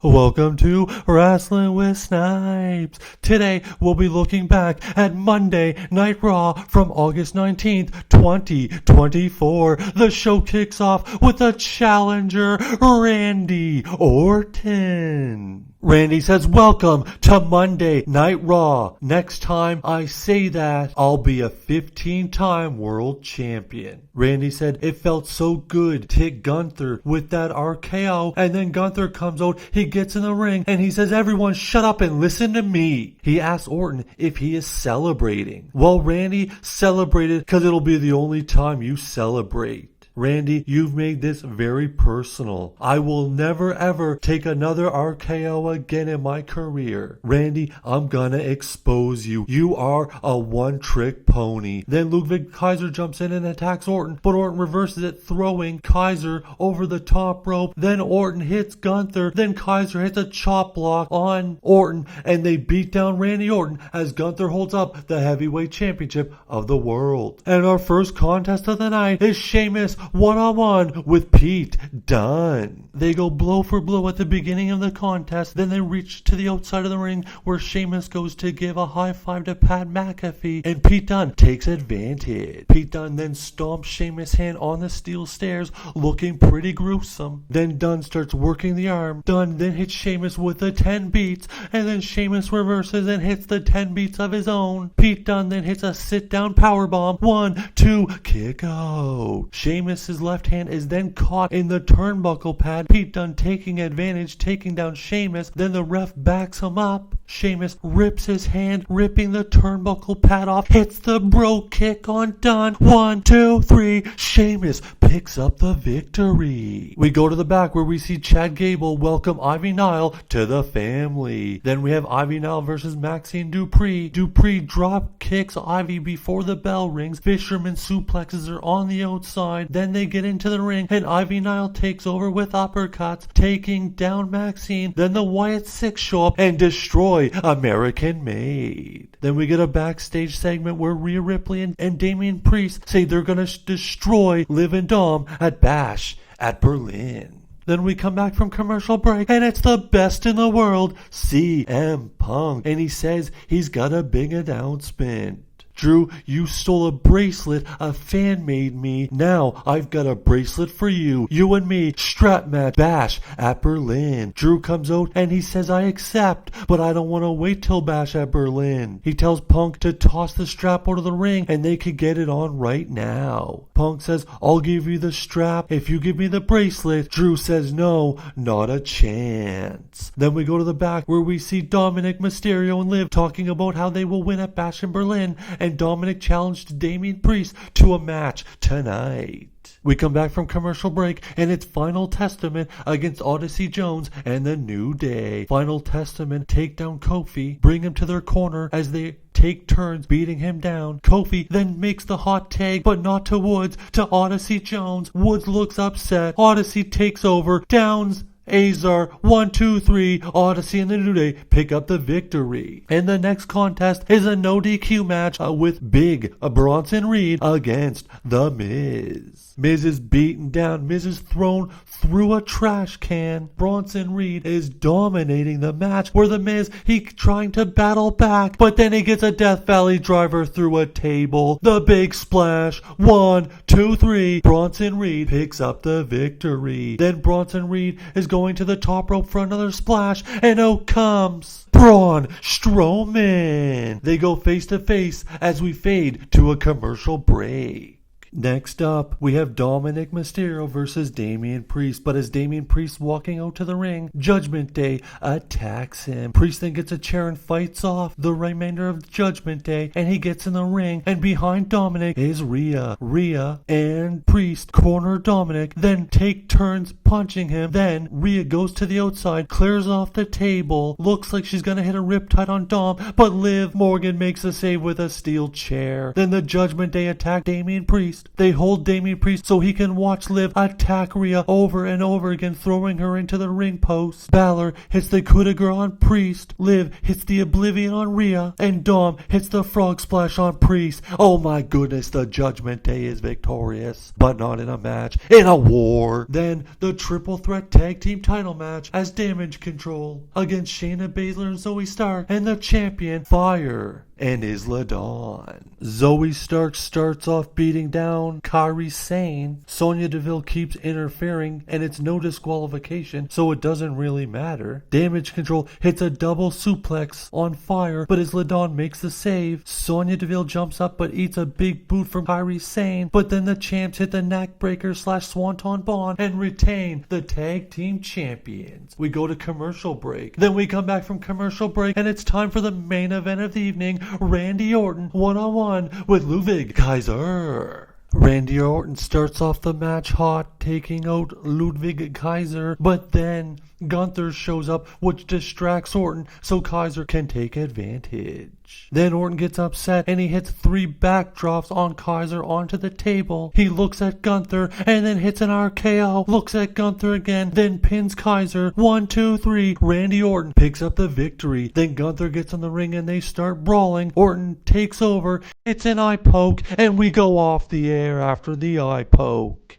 Welcome to Wrestling with Snipes. Today we'll be looking back at Monday Night Raw from August 19th, 2024. The show kicks off with a challenger, Randy Orton. Randy says, "Welcome to Monday Night Raw. Next time I say that, I'll be a 15-time world champion." Randy said, "It felt so good to hit Gunther with that RKO, and then Gunther comes out, he gets in the ring, and he says, 'Everyone shut up and listen to me.'" He asks Orton if he is celebrating. Well, Randy celebrated because it'll be the only time you celebrate. "Randy, you've made this very personal. I will never ever take another RKO again in my career. Randy, I'm gonna expose you. You are a one-trick pony." Then Ludwig Kaiser jumps in and attacks Orton, but Orton reverses it, throwing Kaiser over the top rope. Then Orton hits Gunther. Then Kaiser hits a chop block on Orton, and they beat down Randy Orton as Gunther holds up the heavyweight championship of the world. And our first contest of the night is Sheamus one-on-one with Pete Dunne. They go blow for blow at the beginning of the contest, then they reach to the outside of the ring where Sheamus goes to give a high five to Pat McAfee, and Pete Dunne takes advantage. Pete Dunne then stomps Sheamus' hand on the steel stairs, looking pretty gruesome. Then Dunne starts working the arm. Dunne then hits Sheamus with the 10 beats, and then Sheamus reverses and hits the 10 beats of his own. Pete Dunne then hits a sit-down powerbomb. 1, 2, kick out. Sheamus' left hand is then caught in the turnbuckle pad. Pete Dunne taking advantage, taking down Sheamus. Then the ref backs him up. Sheamus rips his hand, ripping the turnbuckle pad off, hits the bro kick on Dunne. 1, 2, 3. Sheamus picks up the victory. We go to the back where we see Chad Gable welcome Ivy Nile to the family. Then we have Ivy Nile versus Maxine Dupree. Dupree drop kicks Ivy before the bell rings. Fisherman suplexes her on the outside. Then they get into the ring, and Ivy Nile takes over with uppercuts, taking down Maxine. Then the Wyatt Sicks show up and destroy American Made. Then we get a backstage segment where Rhea Ripley and Damian Priest say they're gonna destroy Liv and Dom at Bash at Berlin. Then we come back from commercial break, and it's the best in the world, CM Punk, and he says he's got a big announcement. "Drew, you stole a bracelet a fan made me. Now I've got a bracelet for you. You and me, strap match, Bash at Berlin." Drew comes out and he says, "I accept, but I don't want to wait till Bash at Berlin." He tells Punk to toss the strap out of the ring and they could get it on right now. Punk says, "I'll give you the strap if you give me the bracelet." Drew says, "No, not a chance." Then we go to the back where we see Dominic Mysterio and Liv talking about how they will win at Bash in Berlin, and Dominic challenged Damian Priest to a match tonight. We come back from commercial break, and it's Final Testament against Odyssey Jones and the New Day. Final Testament take down Kofi, bring him to their corner as they take turns beating him down. Kofi then makes the hot tag, but not to Woods, to Odyssey Jones. Woods looks upset. Odyssey takes over, downs Azar. 1, 2, 3. Odyssey and the New Day pick up the victory. And the next contest is a no DQ match with Big Bronson Reed against The Miz. Miz is beaten down. Miz is thrown through a trash can. Bronson Reed is dominating the match where The Miz, he trying to battle back, but then he gets a Death Valley driver through a table. The big splash. 1, 2, 3. Bronson Reed picks up the victory. Then Bronson Reed is going to the top rope for another splash, and out comes Braun Strowman. They go face to face as we fade to a commercial break. Next up, we have Dominic Mysterio versus Damian Priest, but as Damian Priest walking out to the ring, Judgment Day attacks him. Priest then gets a chair and fights off the remainder of Judgment Day, and he gets in the ring, and behind Dominic is Rhea. Rhea and Priest corner Dominic, then take turns punching him. Then Rhea goes to the outside, clears off the table, looks like she's gonna hit a riptide on Dom, but Liv Morgan makes a save with a steel chair. Then the Judgment Day attack Damian Priest, Priest. They hold Damian Priest so he can watch Liv attack Rhea over and over again, throwing her into the ring post. Balor hits the coup de grace on Priest. Liv hits the Oblivion on Rhea. And Dom hits the frog splash on Priest. Oh my goodness, the Judgment Day is victorious. But not in a match, in a war. Then the triple threat tag team title match as Damage Control against Shayna Baszler and Zoe Stark and the champion Fire and Isla Dawn. Zoe Stark starts off beating down Kairi Sane. Sonya Deville keeps interfering and it's no disqualification, so it doesn't really matter. Damage Control hits a double suplex on Fire, but Isla Dawn makes the save. Sonya Deville jumps up but eats a big boot from Kairi Sane, but then the champs hit the neckbreaker / swanton bomb and retain the tag team champions. We go to commercial break. Then we come back from commercial break and it's time for the main event of the evening. Randy Orton one-on-one with Ludwig Kaiser. Randy Orton starts off the match hot, taking out Ludwig Kaiser, but then Gunther shows up, which distracts Orton so Kaiser can take advantage. Then Orton gets upset and he hits 3 backdrops on Kaiser onto the table. He looks at Gunther and then hits an RKO, looks at Gunther again, then pins Kaiser. 1, 2, 3. Randy Orton picks up the victory. Then Gunther gets in the ring and they start brawling. Orton takes over. It's an eye poke and we go off the air after the eye poke.